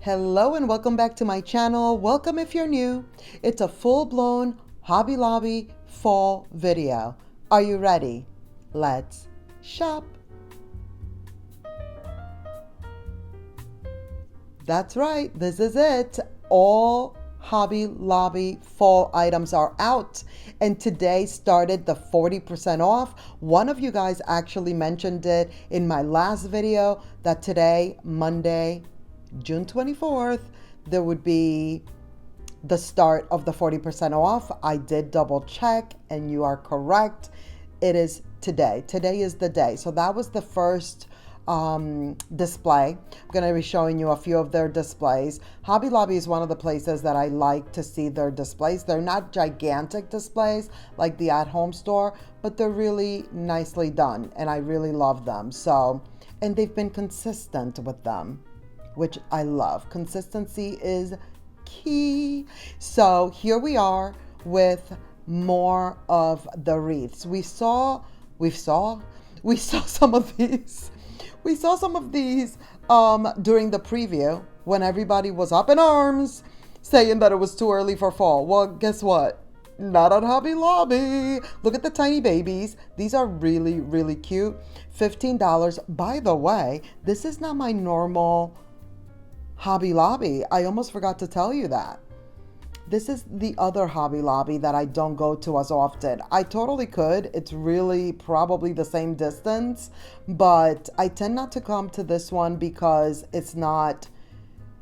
Hello and welcome back to my channel. Welcome if you're new. It's a full-blown Hobby Lobby fall video. Are you ready? Let's shop. That's right, this is it. All Hobby Lobby fall items are out, and today started the 40% off. One of you guys actually mentioned it in my last video that today, Monday, June 24th, there would be the start of the 40% off. I did double check and you are correct. It is today. Today is the day. So that was the first display. I'm going to be showing you a few of their displays. Hobby Lobby is one of the places that I like to see their displays. They're not gigantic displays like the at-home store, but they're really nicely done and I really love them. So, and they've been consistent with them, which I love. Consistency is key. So here we are with more of the wreaths. We saw some of these. We saw some of these during the preview when everybody was up in arms saying that it was too early for fall. Well, guess what? Not at Hobby Lobby. Look at the tiny babies. These are really, really cute. $15. By the way, this is not my normal Hobby Lobby. I almost forgot to tell you that. This is the other Hobby Lobby that I don't go to as often. I totally could. It's really probably the same distance, but I tend not to come to this one because it's not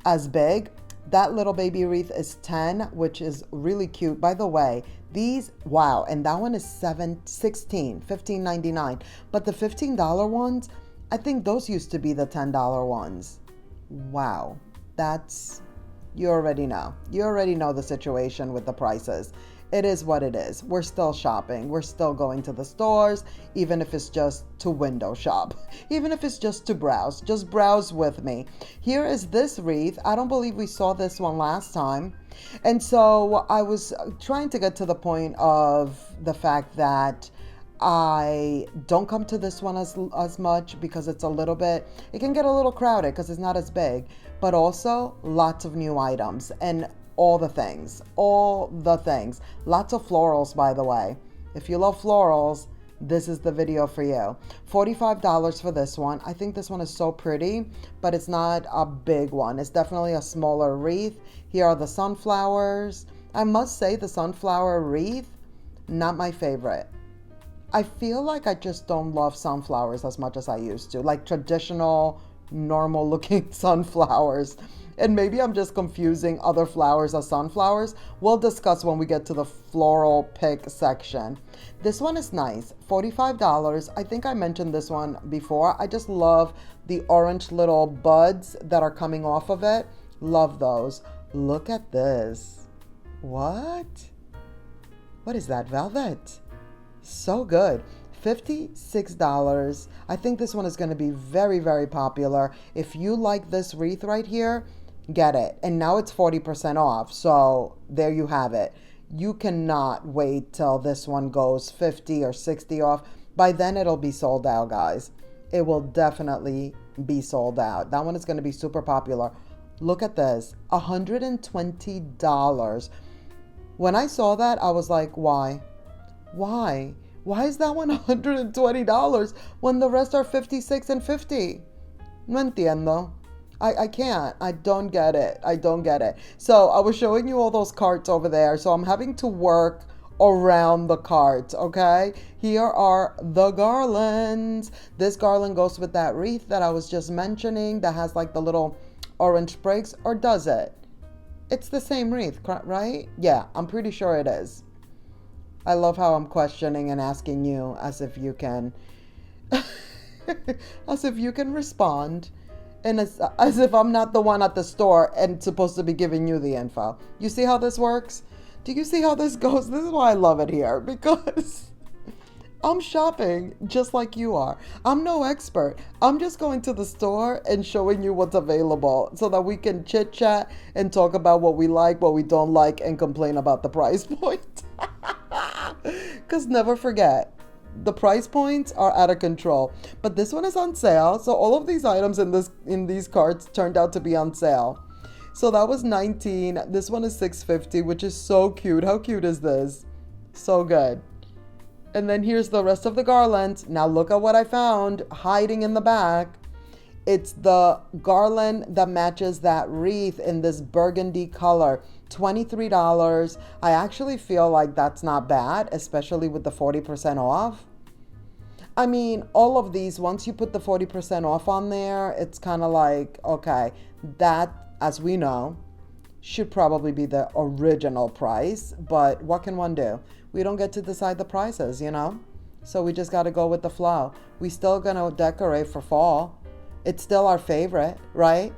as big. That little baby wreath is 10, which is really cute. By the way, these, wow, and that one is $15.99. But the $15 ones, I think those used to be the $10 ones. Wow, that's, you already know. You already know the situation with the prices. It is what it is. We're still shopping. We're still going to the stores, even if it's just to window shop. Even if it's just to browse. Just browse with me. Here is this wreath. I don't believe we saw this one last time. And so I was trying to get to the point of the fact that I don't come to this one as much because it's a little bit, it can get a little crowded because it's not as big, but also lots of new items and all the things, lots of florals, by the way. If you love florals, this is the video for you. $45 for this one. I think this one is so pretty, but it's not a big one. It's definitely a smaller wreath. Here are the sunflowers. I must say the sunflower wreath, not my favorite. I feel like I just don't love sunflowers as much as I used to, like traditional, normal looking sunflowers. And maybe I'm just confusing other flowers as sunflowers. We'll discuss when we get to the floral pick section. This one is nice, $45. I think I mentioned this one before. I just love the orange little buds that are coming off of it. Love those. Look at this. What is that, velvet? So good. $56. I think this one is going to be very, very popular. If you like this wreath right here, get it. And now it's 40% off. So there you have it. You cannot wait till this one goes 50 or 60 off. By then it'll be sold out, guys. It will definitely be sold out. That one is going to be super popular. Look at this. $120. When I saw that, I was like, why? Why? Why is that one $120 when the rest are 56 and 50? No entiendo. I can't. I don't get it. I don't get it. So I was showing you all those carts over there. So I'm having to work around the carts, okay? Here are the garlands. This garland goes with that wreath that I was just mentioning that has like the little orange sprigs, or does it? It's the same wreath, right? Yeah, I'm pretty sure it is. I love how I'm questioning and asking you as if you can as if you can respond, and as if I'm not the one at the store and supposed to be giving you the info. You see how this works? Do you see how this goes? This is why I love it here, because I'm shopping just like you are. I'm no expert. I'm just going to the store and showing you what's available so that we can chit chat and talk about what we like, what we don't like, and complain about the price point. Because never forget, the price points are out of control. But this one is on sale. So all of these items in these carts turned out to be on sale. So that was 19. This one is 6.50, which is so cute. How cute is this? So good. And then here's the rest of the garland. Now look at what I found hiding in the back. It's the garland that matches that wreath in this burgundy color. $23. I actually feel like that's not bad, especially with the 40% off. I mean, all of these, once you put the 40% off on there, it's kind of like, okay, that, as we know, should probably be the original price. But what can one do? We don't get to decide the prices, you know? So we just got to go with the flow. We still going to decorate for fall. It's still our favorite, right?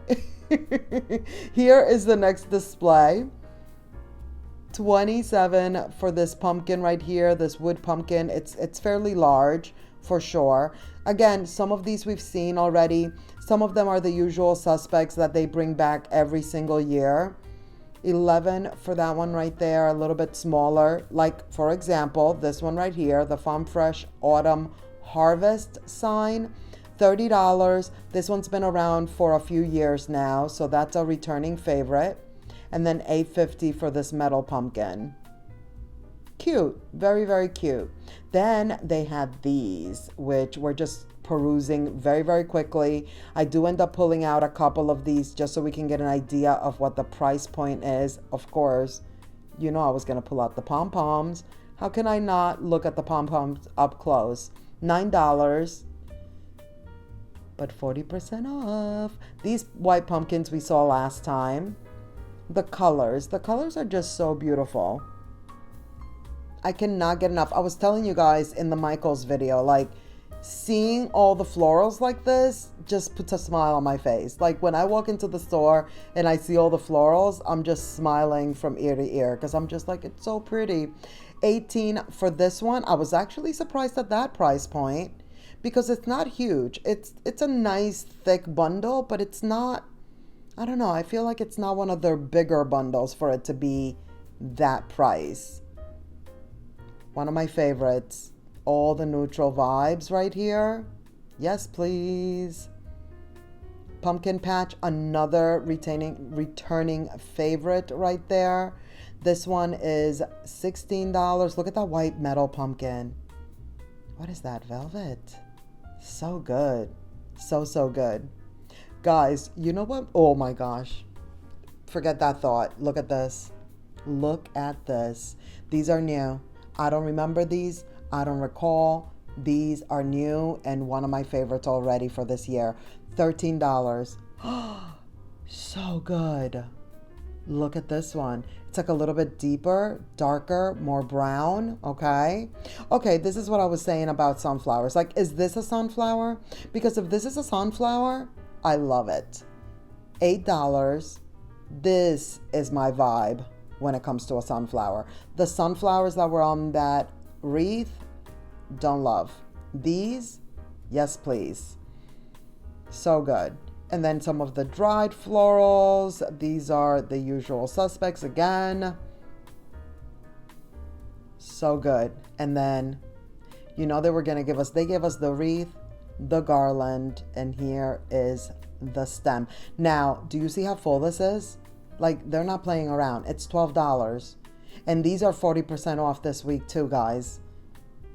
Here is the next display. $27 for this pumpkin right here, this wood pumpkin. It's fairly large for sure. Again, some of these we've seen already. Some of them are the usual suspects that they bring back every single year. $11 for that one right there, a little bit smaller. Like, for example, this one right here, the Farm Fresh Autumn Harvest sign. $30. This one's been around for a few years now, so that's a returning favorite. And then $8.50 for this metal pumpkin. Cute. Very, very cute. Then they had these, which we're just perusing very, very quickly. I do end up pulling out a couple of these just so we can get an idea of what the price point is. Of course, you know I was going to pull out the pom-poms. How can I not look at the pom-poms up close? $9. But 40% off. These white pumpkins we saw last time. The colors are just so beautiful. I cannot get enough. I was telling you guys in the Michaels video, like, seeing all the florals like this just puts a smile on my face. Like, when I walk into the store and I see all the florals, I'm just smiling from ear to ear because I'm just like, it's so pretty. $18 for this one. I was actually surprised at that price point because it's not huge. It's a nice thick bundle, but it's not, I don't know, I feel like it's not one of their bigger bundles for it to be that price. One of my favorites. All the neutral vibes right here. Yes, please. Pumpkin Patch, another returning favorite right there. This one is $16. Look at that white metal pumpkin. What is that? Velvet. So good. So good. Guys, you know what? Oh my gosh. Forget that thought. Look at this. Look at this. These are new. I don't remember these. I don't recall. These are new and one of my favorites already for this year. $13. So good. Look at this one. It's like a little bit deeper, darker, more brown. Okay, this is what I was saying about sunflowers. Like, is this a sunflower? Because if this is a sunflower, I love it. $8. This is my vibe when it comes to a sunflower. The sunflowers that were on that wreath, don't love. These, yes please. So good. And then some of the dried florals. These are the usual suspects again. So good. And then, you know, they gave us the wreath, the garland, and here is the stem. Now, do you see how full this is? Like, they're not playing around. It's $12. And these are 40% off this week too, guys.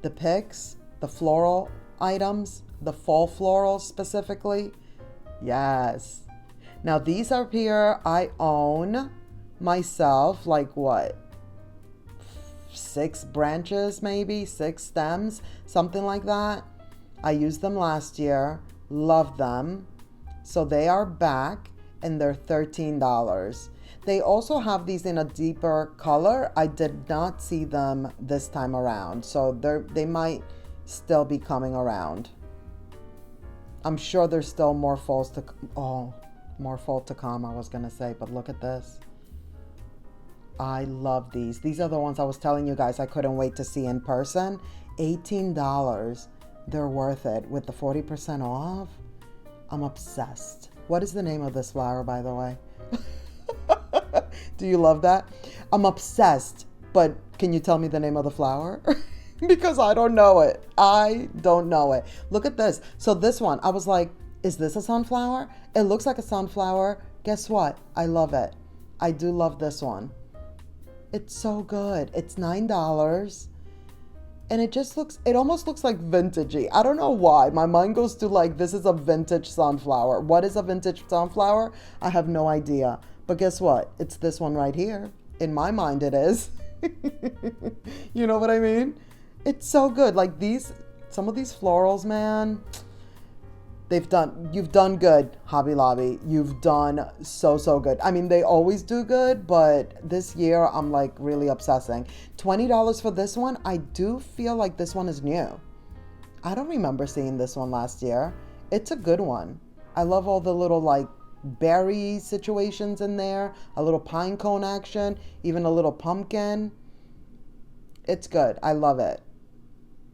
The picks, the floral items, the fall florals specifically. Yes. Now these are here I own myself, like what? 6 branches, maybe 6 stems, something like that. I used them last year, loved them. So they are back and they're $13. They also have these in a deeper color. I did not see them this time around. So they might still be coming around. I'm sure there's still more fall to come, I was going to say. But look at this. I love these. These are the ones I was telling you guys I couldn't wait to see in person. $18. They're worth it. With the 40% off, I'm obsessed. What is the name of this flower, by the way? Do you love that? I'm obsessed, but can you tell me the name of the flower? Because I don't know it. I don't know it. Look at this. So this one, I was like, is this a sunflower? It looks like a sunflower. Guess what? I love it. I do love this one. It's so good. It's $9. And it almost looks like vintagey. I don't know why. My mind goes to like, this is a vintage sunflower. What is a vintage sunflower? I have no idea. But guess what? It's this one right here. In my mind, it is. You know what I mean? It's so good. Like some of these florals, man, you've done good, Hobby Lobby. You've done so good. I mean, they always do good, but this year I'm like really obsessing. $20 for this one. I do feel like this one is new. I don't remember seeing this one last year. It's a good one. I love all the little like berry situations in there, a little pine cone action, even a little pumpkin. It's good. I love it.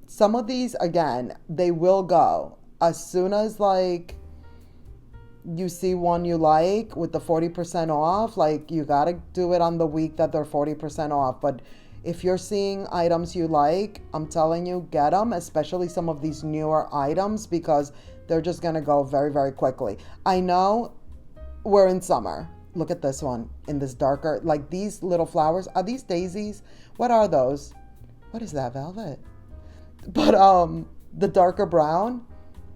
Some of these, again, they will go. As soon as like you see one you like with the 40% off, like you got to do it on the week that they're 40% off. But if you're seeing items you like, I'm telling you, get them, especially some of these newer items, because they're just going to go very, very quickly. I know we're in summer. Look at this one in this darker, like these little flowers. Are these daisies? What are those? What is that, velvet? But the darker brown,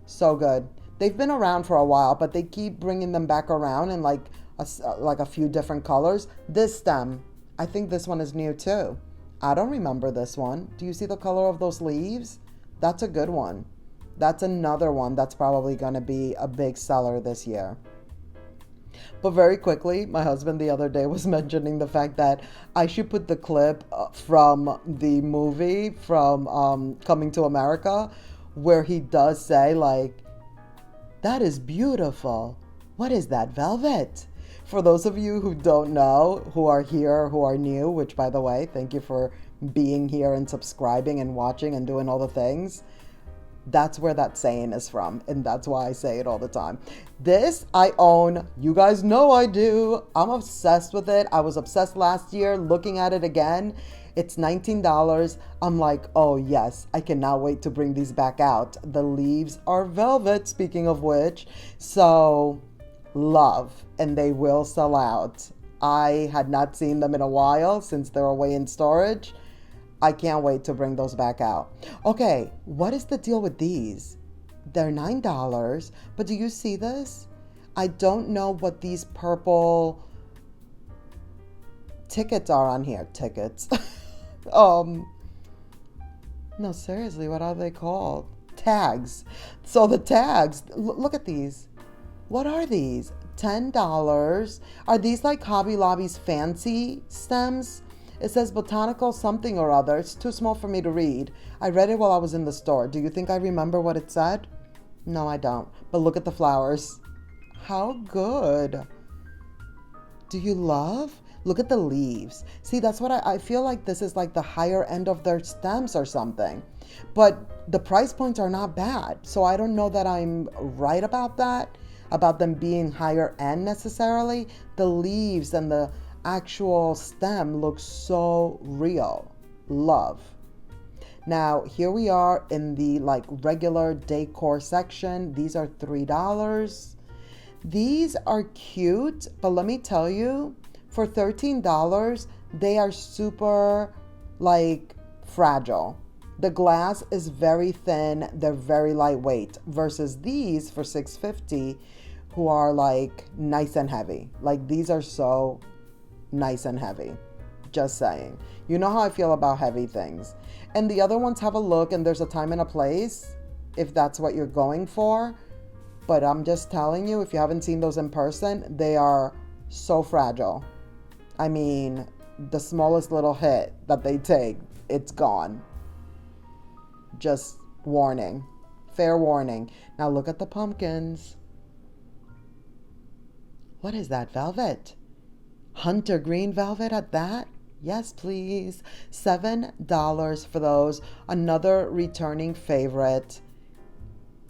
so good. They've been around for a while, but they keep bringing them back around in like a few different colors. This stem, I think this one is new too. I don't remember this one. Do you see the color of those leaves? That's a good one. That's another one that's probably going to be a big seller this year. But very quickly, my husband the other day was mentioning the fact that I should put the clip from the movie from Coming to America, where he does say like, that is beautiful. What is that, velvet? For those of you who don't know, who are here, who are new, which by the way, thank you for being here and subscribing and watching and doing all the things. That's where that saying is from, and that's why I say it all the time. This I own. You guys know I do. I'm obsessed with it. I was obsessed last year looking at it again. It's $19. I'm like, oh yes, I cannot wait to bring these back out. The leaves are velvet, speaking of which. So love, and they will sell out. I had not seen them in a while since they're away in storage. I can't wait to bring those back out. Okay, what is the deal with these? They're $9, but do you see this? I don't know what these purple tickets are on here. Tickets. No, seriously, what are they called? Tags. So the tags, look at these. What are these? $10. Are these like Hobby Lobby's fancy stems? It says botanical something or other. It's too small for me to read. I read it while I was in the store. Do you think I remember what it said? No, I don't. But look at the flowers. How good. Do you love? Look at the leaves. See, that's what I feel like this is like the higher end of their stems or something. But the price points are not bad. So I don't know that I'm right about that, about them being higher end necessarily. The leaves and the actual stem looks so real. Love. Now here we are in the like regular decor section. These are $3. These are cute, but let me tell you, for $13 they are super like fragile. The glass is very thin, they're very lightweight, versus these for $6.50 who are like nice and heavy. Like these are so nice and heavy. Just saying. You know how I feel about heavy things. And the other ones have a look, and there's a time and a place if that's what you're going for. But I'm just telling you, if you haven't seen those in person, they are so fragile. I mean, the smallest little hit that they take, it's gone. Just warning. Fair warning. Now look at the pumpkins. What is that, velvet? Hunter green velvet at that? Yes, please. $7 for those. Another returning favorite.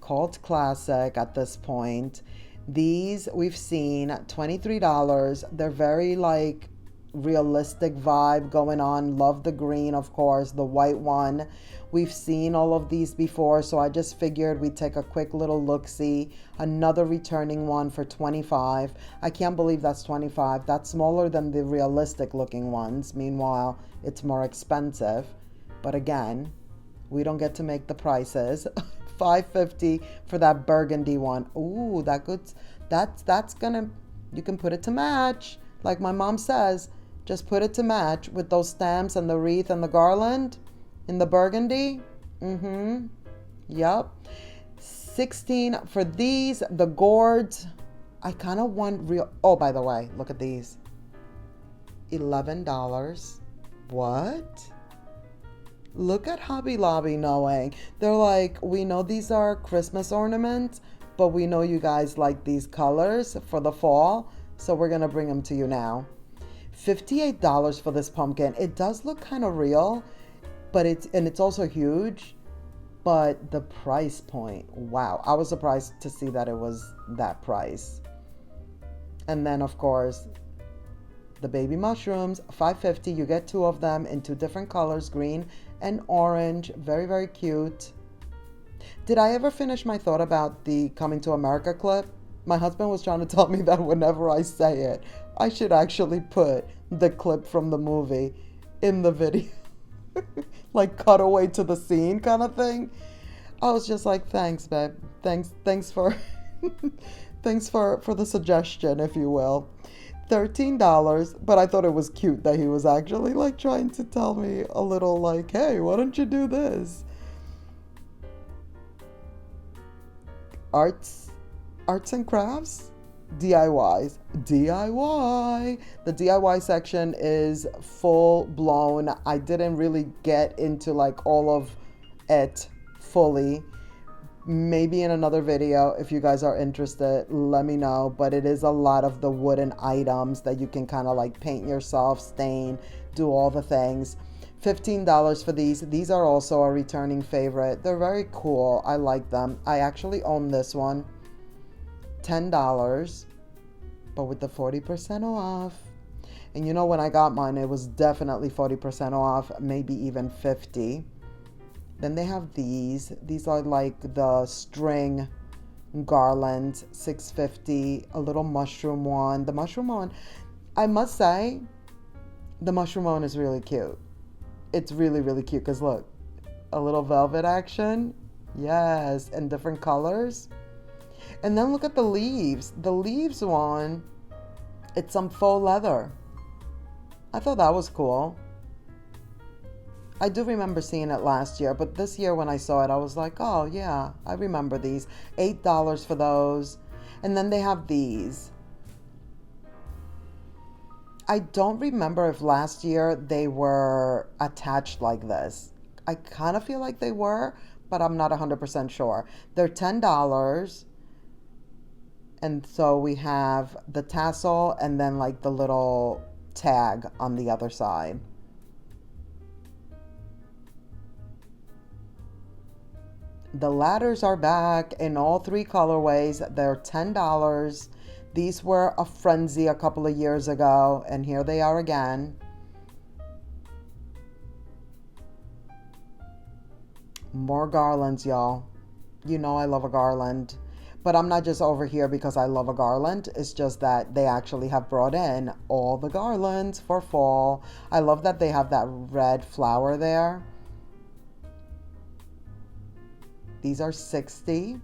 Cult classic at this point. These we've seen $23. They're very like realistic vibe going on. Love the green, of course, the white one. We've seen all of these before, so I just figured we'd take a quick little look-see. Another returning one for $25. I can't believe that's $25. That's smaller than the realistic looking ones. Meanwhile, it's more expensive. But again, we don't get to make the prices. $5.50 for that burgundy one. Ooh, that's gonna, you can put it to match. Like my mom says, just put it to match with those stamps and the wreath and the garland in the burgundy. Yep. 16 for these, the gourds. I kind of want real, oh, by the way, look at these. $11. What? Look at Hobby Lobby knowing. They're like, we know these are Christmas ornaments, but we know you guys like these colors for the fall, so we're going to bring them to you now. $58 for this pumpkin. It does look kind of real, but it's also huge, but the price point, wow. I was surprised to see that it was that price. And then, of course, the baby mushrooms, $5.50. You get 2 of them in 2 different colors, green and orange. Very, very cute. Did I ever finish my thought about the Coming to America clip? My husband was trying to tell me that whenever I say it, I should actually put the clip from the movie in the video. Like cut away to the scene kind of thing. I was just like, thanks, babe. Thanks for thanks for the suggestion, if you will. $13, but I thought it was cute that he was actually like trying to tell me a little like, hey, why don't you do this? Arts and crafts, DIYs, DIY. The DIY section is full blown. I didn't really get into like all of it fully. Maybe in another video, if you guys are interested, let me know. But it is a lot of the wooden items that you can kind of like paint yourself, stain, do all the things. $15 for these. These are also a returning favorite. They're very cool. I like them. I actually own this one. $10, but with the 40% off. And you know, when I got mine, it was definitely 40% off, maybe even 50. Then they have these. These are like the string garland, $6.50. A little mushroom one. The mushroom one, I must say, the mushroom one is really cute. It's really, really cute because look, a little velvet action. Yes, and different colors. And then look at the leaves. The leaves one, it's some faux leather. I thought that was cool. I do remember seeing it last year, but this year when I saw it, I was like, oh yeah, I remember these. $8 for those. And then they have these. I don't remember if last year they were attached like this. I kind of feel like they were, but I'm not 100% sure. They're $10. And so we have the tassel and then like the little tag on the other side. The ladders are back in all 3 colorways. They're $10. These were a frenzy a couple of years ago, and here they are again. More garlands, y'all. You know I love a garland. But I'm not just over here because I love a garland. It's just that they actually have brought in all the garlands for fall. I love that they have that red flower there. These are $60.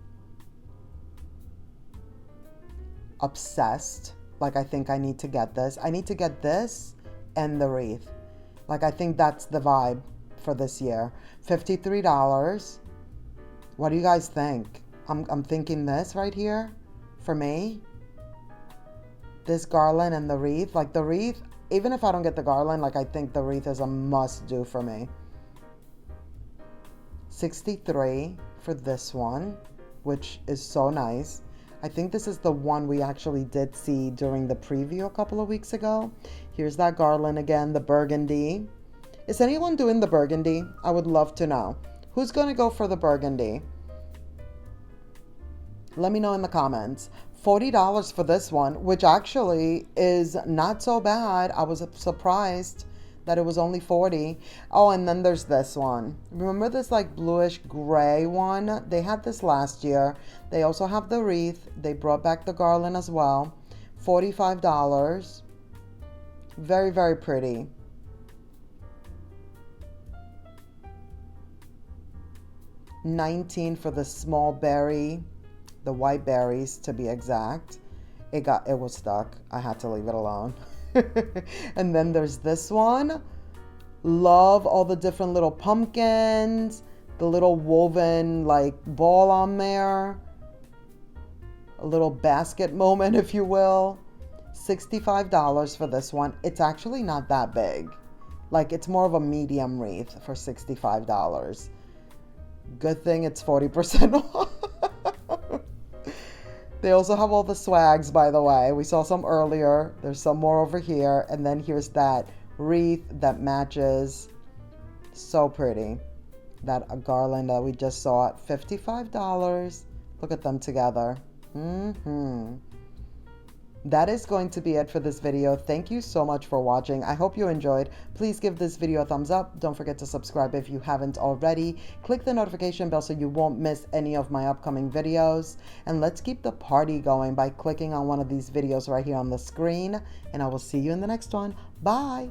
Obsessed. Like, I think I need to get this. I need to get this and the wreath. Like, I think that's the vibe for this year. $53. What do you guys think? I'm thinking this right here for me. This garland and the wreath. Like, the wreath, even if I don't get the garland, like, I think the wreath is a must-do for me. $63 for this one, which is so nice. I think this is the one we actually did see during the preview a couple of weeks ago. Here's that garland again, the burgundy. Is anyone doing the burgundy? I would love to know. Who's going to go for the burgundy? Let me know in the comments. $40 for this one, which actually is not so bad. I was surprised that it was only 40. Oh, and then there's this one. Remember this like bluish gray one? They had this last year. They also have the wreath. They brought back the garland as well. $45. Very, very pretty. $19 for the small berry, the white berries to be exact. It was stuck. I had to leave it alone. And then there's this one. Love all the different little pumpkins, the little woven like ball on there. A little basket moment, if you will. $65 for this one. It's actually not that big. Like, it's more of a medium wreath for $65. Good thing it's 40% off. They also have all the swags, by the way. We saw some earlier. There's some more over here. And then here's that wreath that matches. So pretty. That garland that we just saw at $55. Look at them together. That is going to be it for this video. Thank you so much for watching. I hope you enjoyed. Please give this video a thumbs up. Don't forget to subscribe if you haven't already. Click the notification bell so you won't miss any of my upcoming videos. And let's keep the party going by clicking on one of these videos right here on the screen. And I will see you in the next one. Bye.